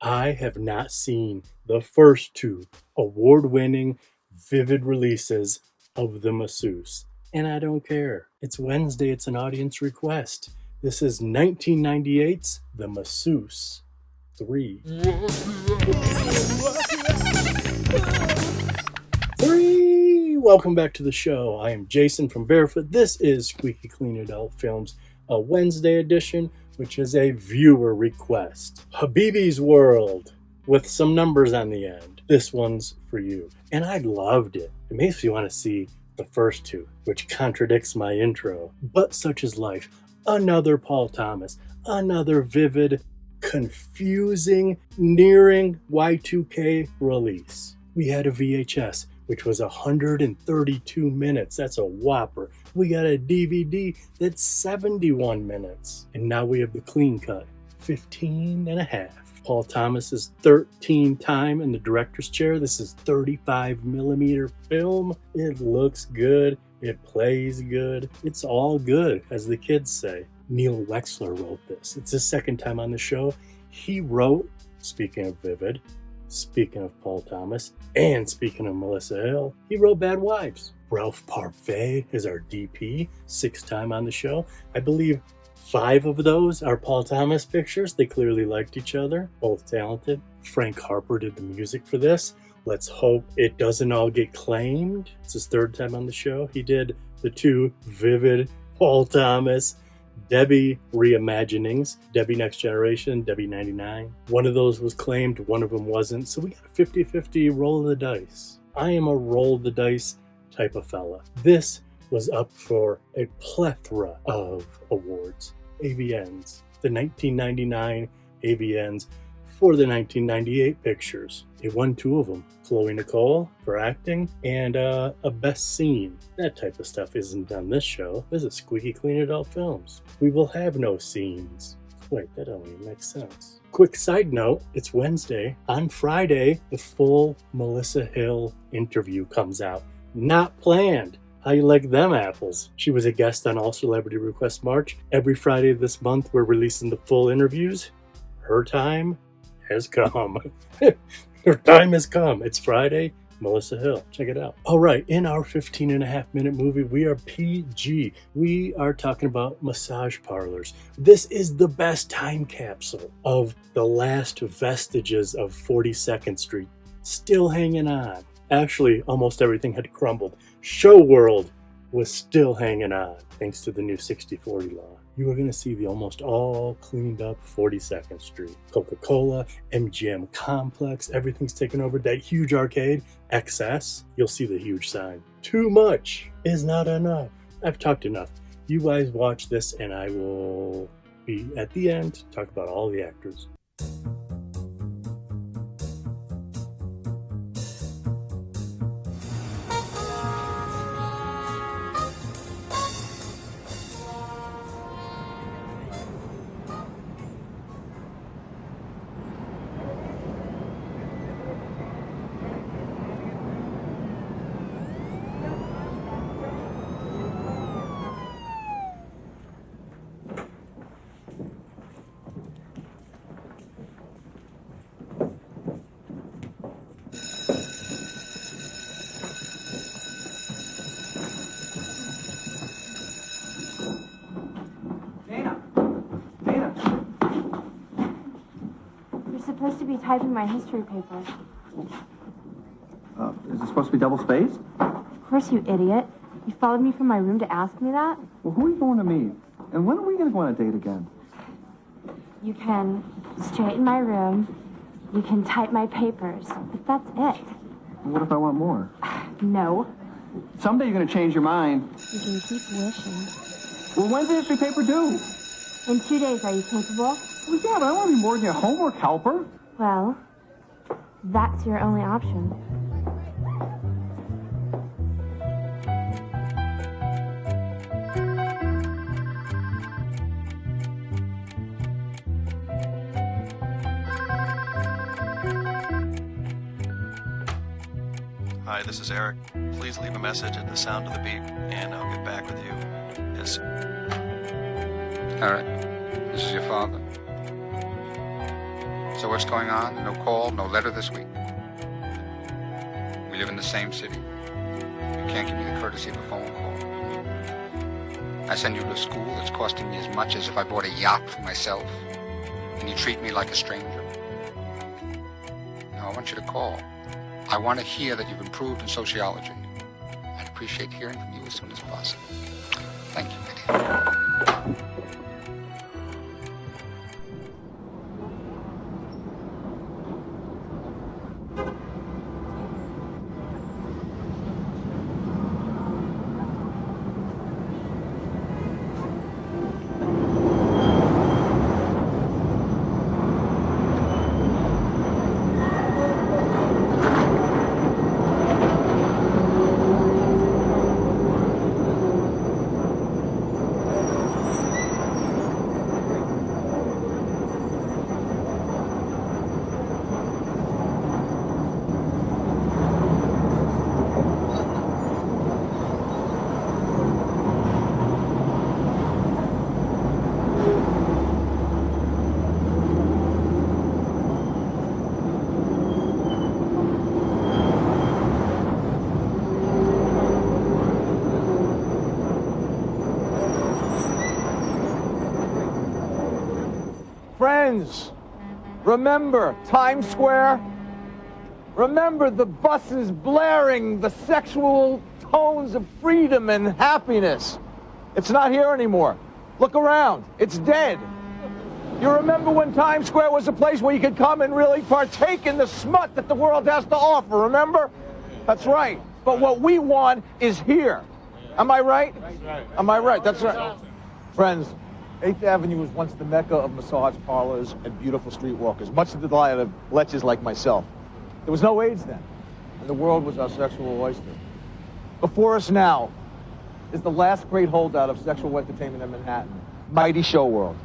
I have not seen the first two award-winning, vivid releases of the Masseuse, and I don't care. It's Wednesday, it's an audience request. This is 1998's The Masseuse 3. 3! Welcome back to the show. I am Jason from Barefoot. This is Squeaky Clean Adult Films, a Wednesday edition, which is a viewer request. Habibi's World, with some numbers on the end. This one's for you. And I loved it. It makes me want to see the first two, which contradicts my intro. But such is life. Another Paul Thomas. Another vivid, confusing, nearing Y2K release. We had a VHS, which was 132 minutes. That's a whopper. We got a DVD that's 71 minutes. And now we have the clean cut, 15 and a half. Paul Thomas's 13th time in the director's chair. This is 35 millimeter film. It looks good. It plays good. It's all good, as the kids say. Neil Wexler wrote this. It's his second time on the show. He wrote, speaking of vivid, speaking of Paul Thomas, and speaking of Melissa Hill, he wrote Bad Wives. Ralph Parfait is our DP, 6th time on the show. I believe 5 of those are Paul Thomas pictures. They clearly liked each other, both talented. Frank Harper did the music for this. Let's hope it doesn't all get claimed. It's his 3rd time on the show. He did the 2 vivid Paul Thomas Debbie reimaginings, Debbie Next Generation, Debbie 99. One of those was claimed, one of them wasn't, so we got a 50-50 roll of the dice. I am a roll the dice type of fella. This was up for a plethora of awards, AVNs, the 1999 AVNs for the 1998 pictures. It won 2 of them, Chloe Nicole for acting, and a best scene. That type of stuff isn't on this show. This is Squeaky Clean Adult Films. We will have no scenes. Wait, that don't even make sense. Quick side note, it's Wednesday. On Friday, the full Melissa Hill interview comes out. Not planned. How you like them apples? She was a guest on All Celebrity Request March. Every Friday of this month, we're releasing the full interviews. Her time has come. Her time has come. It's Friday. Melissa Hill. Check it out. All right. In our 15 and a half minute movie, we are PG. We are talking about massage parlors. This is the best time capsule of the last vestiges of 42nd Street. Still hanging on. Actually, almost everything had crumbled. Show World was still hanging on, thanks to the new 60/40 law. You are going to see the almost all cleaned up 42nd Street. Coca-Cola, MGM Complex, everything's taken over. That huge arcade, XS, you'll see the huge sign. Too much is not enough. I've talked enough. You guys watch this and I will be at the end, talk about all the actors. Supposed to be typing my history paper. Is it supposed to be double-spaced? Of course, you idiot. You followed me from my room to ask me that? Well, who are you going to meet? And when are we going to go on a date again? You can straighten my room, you can type my papers, but that's it. What if I want more? No. Someday you're going to change your mind. You can keep wishing. Well, when's the history paper due? In 2 days, are you capable? Well, yeah, but I don't want to be more than a homework helper. Well, that's your only option. Hi, this is Eric. Please leave a message at the sound of the beep, and I'll get back with you as... Eric, this is your father. So So what's going on? No call, no letter this week. We live in the same city. You can't give me the courtesy of a phone call. I send you to a school that's costing me as much as if I bought a yacht for myself. And you treat me like a stranger. No, I want you to call. I want to hear that you've improved in sociology. I'd appreciate hearing from you as soon as possible. Thank you, Eddie. Friends, remember Times Square? Remember the buses blaring the sexual tones of freedom and happiness? It's not here anymore. Look around. It's dead. You remember when Times Square was a place where you could come and really partake in the smut that the world has to offer, remember? That's right. But what we want is here. Am I right? Am I right? That's right. Friends, 8th Avenue was once the mecca of massage parlors and beautiful streetwalkers, much to the delight of lechers like myself. There was no AIDS then, and the world was our sexual oyster. Before us now is the last great holdout of sexual entertainment in Manhattan, mighty show world,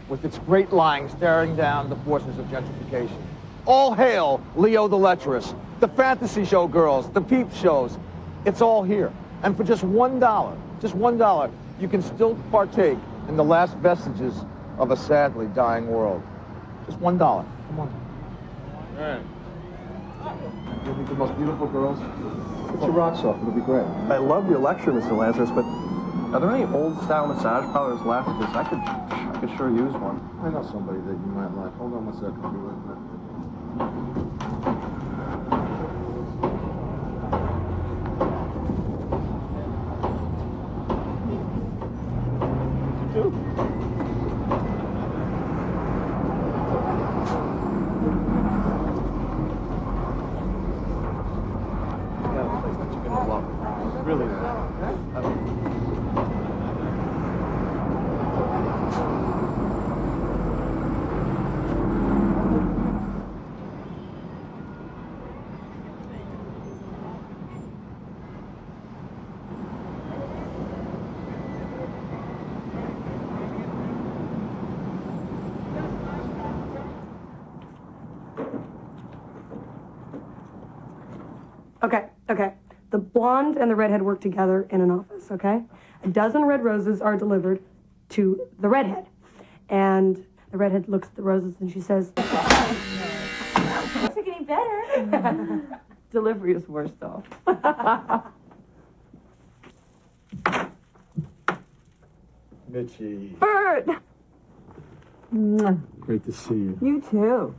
with its great line staring down the forces of gentrification. All hail Leo the lecherous, the fantasy show girls, the peep shows. It's all here. And for just $1, you can still partake in the last vestiges of a sadly dying world. Just $1. Come on. All right. You'll meet the most beautiful girls. Get your rocks off. It'll be great. I love your lecture, Mr. Lazarus, but are there any old-style massage parlors left? Because I could sure use one. I know somebody that you might like. Hold on one second. I'll be right back. Okay. The blonde and the redhead work together in an office, okay? A dozen red roses are delivered to the redhead. And the redhead looks at the roses and she says, Things are getting better. delivery is worse though. Mitchie. Bird! Great to see you. You too.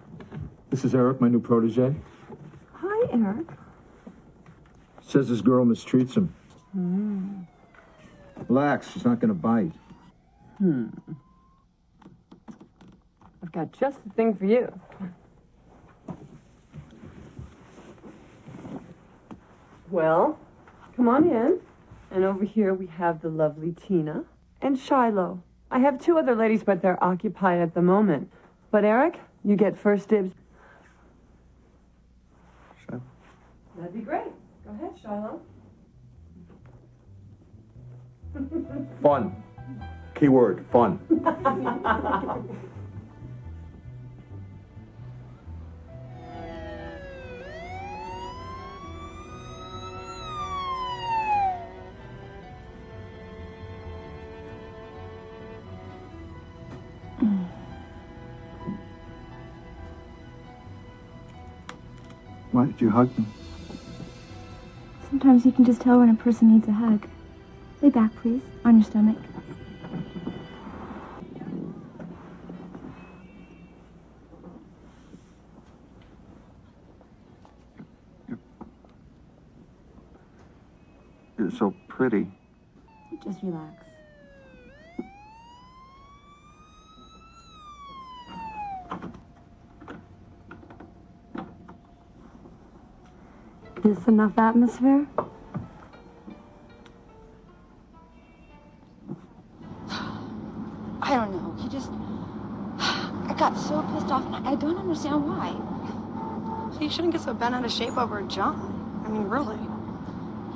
This is Eric, my new protege. Hi, Eric. Says this girl mistreats him. Relax, she's not gonna bite. I've got just the thing for you. Well, come on in. And over here we have the lovely Tina and Shiloh. I have two other ladies, but they're occupied at the moment. But Eric, you get first dibs. Sure. That'd be great. Go ahead, Shiloh. Fun. Keyword, fun. Why did you hug me? Sometimes you can just tell when a person needs a hug. Lay back, please, on your stomach. You're so pretty. Just relax. This enough atmosphere? I don't know. I got so pissed off, and I don't understand why. He shouldn't get so bent out of shape over John. I mean, really.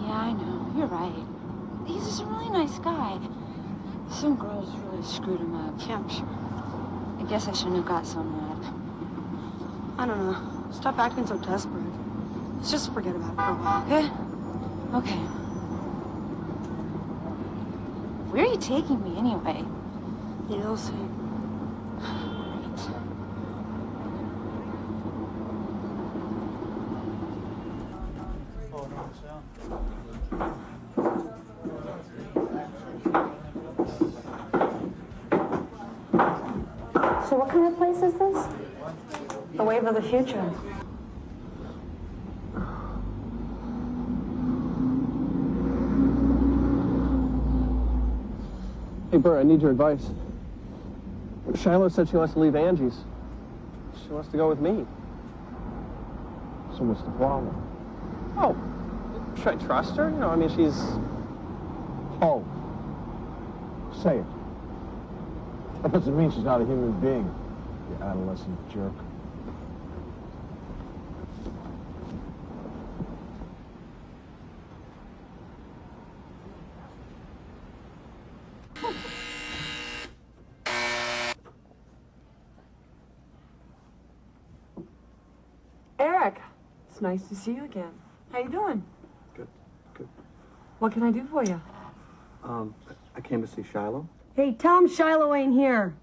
Yeah, I know. You're right. He's just a really nice guy. Some girls really screwed him up. Yeah, I'm sure. I guess I shouldn't have got so mad. I don't know. Stop acting so desperate. Let's just forget about it for a while, okay? Okay. Where are you taking me anyway? You'll see. So what kind of place is this? The wave of the future. Hey, Burr, I need your advice. Shiloh said she wants to leave Angie's. She wants to go with me. So what's the problem? Oh, should I trust her? You know, I mean, she's... Oh. Say it. That doesn't mean she's not a human being, you adolescent jerk. Eric, it's nice to see you again. How you doing? Good, good. What can I do for you? I came to see Shiloh. Hey, tell him Shiloh ain't here.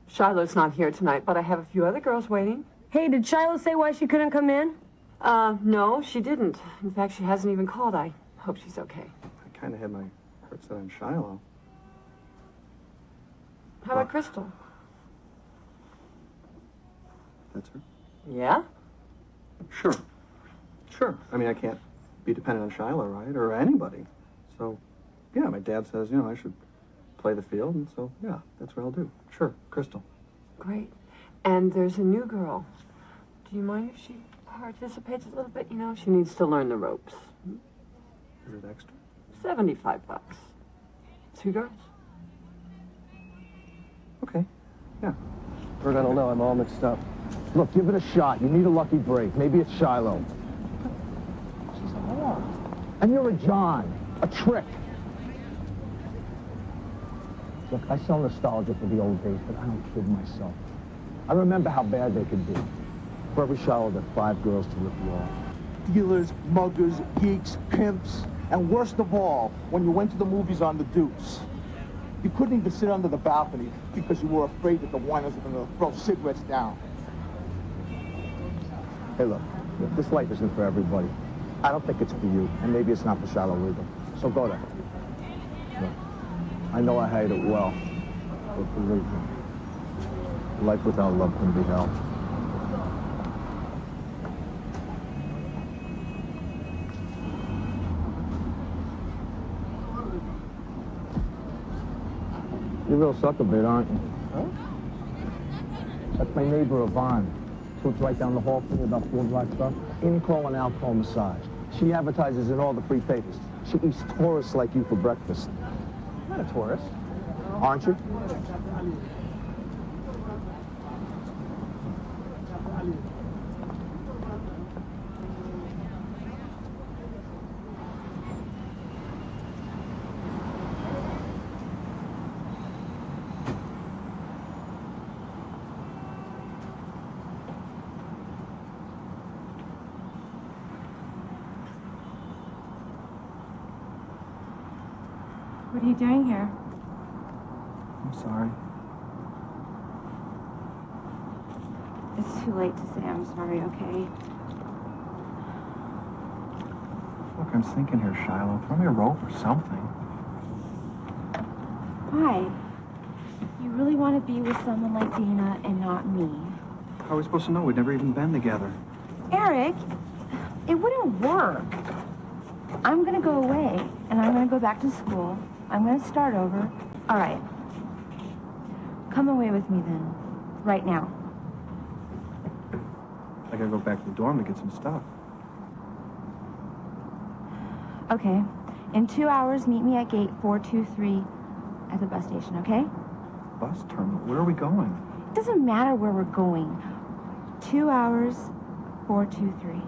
Shiloh's not here tonight, but I have a few other girls waiting. Hey, did Shiloh say why she couldn't come in? No, she didn't. In fact, she hasn't even called. I hope she's okay. I kind of had my heart set on Shiloh. How about Crystal? That's her? Yeah? Sure. Sure. I mean, I can't be dependent on Shiloh, right? Or anybody. So, yeah, my dad says, you know, I should play the field, and so, yeah, that's what I'll do. Sure, Crystal. Great. And there's a new girl. Do you mind if she participates a little bit? You know, she needs to learn the ropes. Is it extra? $75. 2 girls. Okay. Yeah. Bert, I don't know. I'm all mixed up. Look, give it a shot. You need a lucky break. Maybe it's Shiloh. She's a whore. And you're a John. A trick. Look, I sell nostalgia for the old days, but I don't kid myself. I remember how bad they could be. For every Shiloh, there are 5 girls to rip you off. Dealers, muggers, geeks, pimps, and worst of all, when you went to the movies on the deuce. You couldn't even sit under the balcony because you were afraid that the whiners were going to throw cigarettes down. Hey, look, this life isn't for everybody. I don't think it's for you, and maybe it's not for Shiloh either. So go there. Look, I know I hate it well, but believe me, life without love can be hell. You're a real sucker bit, aren't you? Huh? That's my neighbor, Bonn. Lives right down the hall from me about 4 blocks up. Nicole and alcohol massage. She advertises in all the free papers. She eats tourists like you for breakfast. I'm not a tourist. Aren't you? What are you doing here? I'm sorry. It's too late to say I'm sorry, okay? I'm sinking here, Shiloh. Throw me a rope or something. Why? You really want to be with someone like Dina and not me? How are we supposed to know? We've never even been together. Eric, it wouldn't work. I'm going to go away, and I'm going to go back to school. I'm going to start over. All right. Come away with me then. Right now. I gotta go back to the dorm to get some stuff. Okay. In 2 hours, meet me at gate 423 at the bus station, okay? Bus terminal? Where are we going? It doesn't matter where we're going. 2 hours, 423.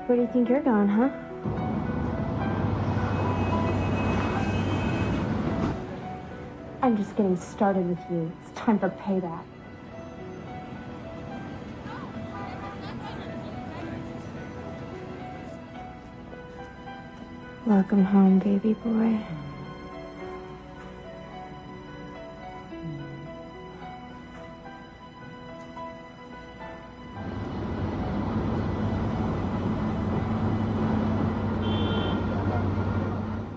Where do you think you're going, huh? I'm just getting started with you. It's time for payback. Welcome home, baby boy.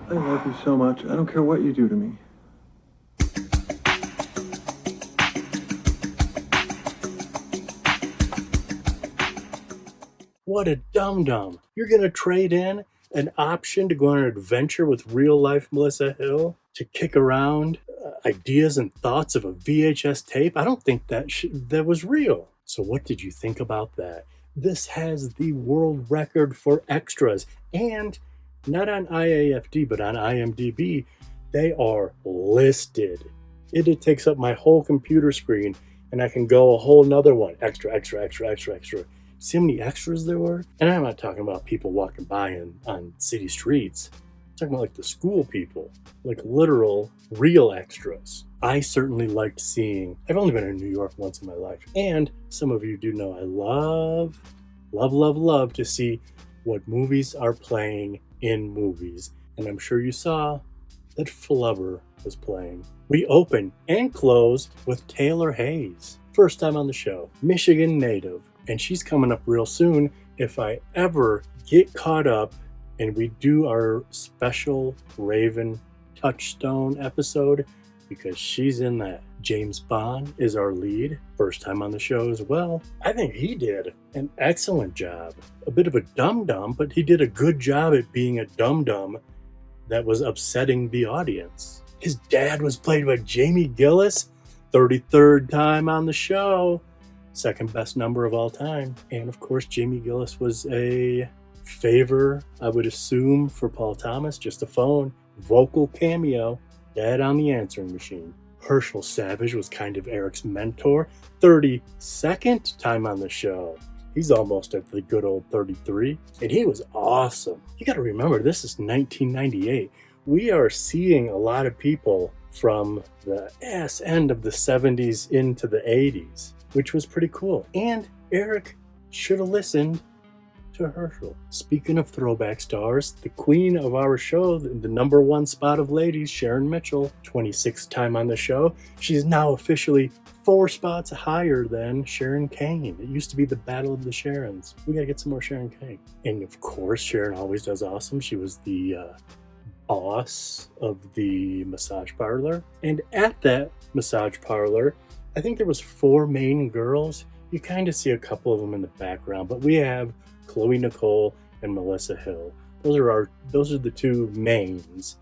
I love you so much. I don't care what you do to me. What a dum-dum. You're going to trade in an option to go on an adventure with real-life Melissa Hill to kick around ideas and thoughts of a VHS tape? I don't think that was real. So what did you think about that? This has the world record for extras, and not on IAFD, but on IMDb, they are listed. It takes up my whole computer screen, and I can go a whole nother one. Extra, extra, extra, extra, extra. See how many extras there were? And I'm not talking about people walking by on city streets. I'm talking about like the school people, like literal, real extras. I certainly liked seeing, I've only been in New York once in my life, and some of you do know I love, love, love, love to see what movies are playing in movies. And I'm sure you saw that Flubber was playing. We open and close with Taylor Hayes. First time on the show, Michigan native. And she's coming up real soon if I ever get caught up and we do our special Raven Touchstone episode, because she's in that. James Bonn is our lead, first time on the show as well. I think he did an excellent job. A bit of a dum-dum, but he did a good job at being a dum-dum that was upsetting the audience. His dad was played by Jamie Gillis, 33rd time on the show. second best number of all time. And of course, Jamie Gillis was a favor, I would assume, for Paul Thomas, just a phone, vocal cameo, dead on the answering machine. Herschel Savage was kind of Eric's mentor, 32nd time on the show. He's almost at the good old 33, and he was awesome. You got to remember, this is 1998. We are seeing a lot of people from the ass end of the 70s into the 80s, which was pretty cool. And Eric should have listened to Herschel. Speaking of throwback stars, the queen of our show, the number one spot of ladies, Sharon Mitchell, 26th time on the show. She's now officially 4 spots higher than Sharon Kane. It used to be the Battle of the Sharons. We gotta get some more Sharon Kane. And of course, Sharon always does awesome. She was the boss of the massage parlor. And at that massage parlor, I think there was 4 main girls. You kind of see a couple of them in the background, but we have Chloe Nicole and Melissa Hill. Those are the 2 mains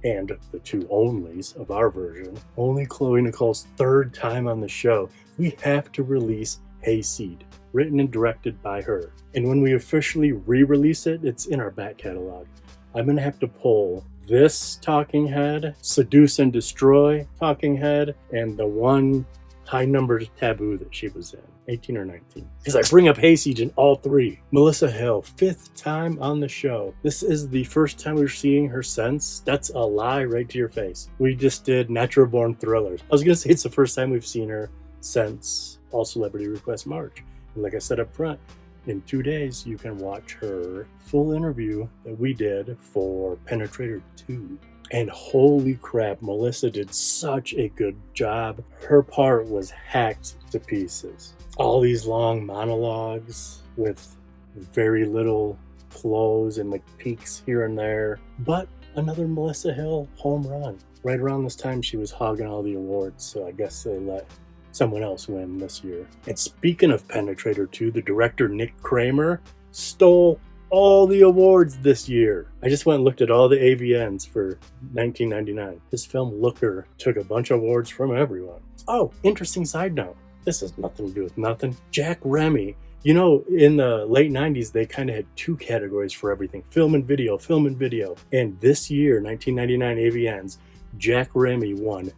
and the 2 onlys of our version. Only Chloe Nicole's 3rd time on the show. We have to release Hayseed, written and directed by her. And when we officially re-release it, it's in our back catalog. I'm going to have to pull this talking head, Seduce and Destroy talking head, and the one high numbered taboo that she was in, 18 or 19. Because I bring up Hayseed in all 3. Melissa Hill, 5th time on the show. This is the first time we're seeing her since. That's a lie right to your face. We just did Natural Born Thrillers. I was going to say it's the first time we've seen her since All Celebrity Request March. And like I said up front, in 2 days, you can watch her full interview that we did for Penetrator 2. And holy crap, Melissa did such a good job. Her part was hacked to pieces. All these long monologues with very little close and like peaks here and there. But another Melissa Hill home run. Right around this time, she was hogging all the awards, so I guess they let someone else win this year. And speaking of Penetrator 2, the director Nick Kramer stole all the awards this year. I just went and looked at all the AVNs for 1999. His film Looker took a bunch of awards from everyone. Oh, interesting side note. This has nothing to do with nothing. Jack Remy. You know, in the late 90s, they kind of had 2 categories for everything. Film and video, film and video. And this year, 1999 AVNs, Jack Remy won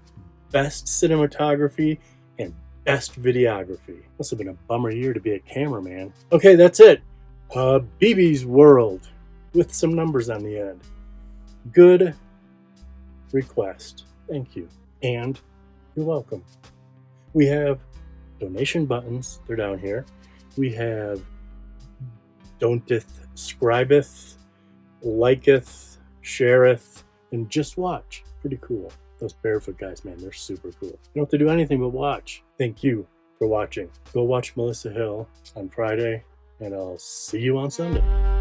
Best Cinematography and Best Videography. Must have been a bummer year to be a cameraman. Okay, that's it. BB's World with some numbers on the end. Good request. Thank you. And you're welcome. We have donation buttons. They're down here. We have don'teth, scribeth, liketh, shareth, and just watch. Pretty cool. Those barefoot guys, man, they're super cool. You don't have to do anything but watch. Thank you for watching. Go watch Melissa Hill on Friday, and I'll see you on Sunday.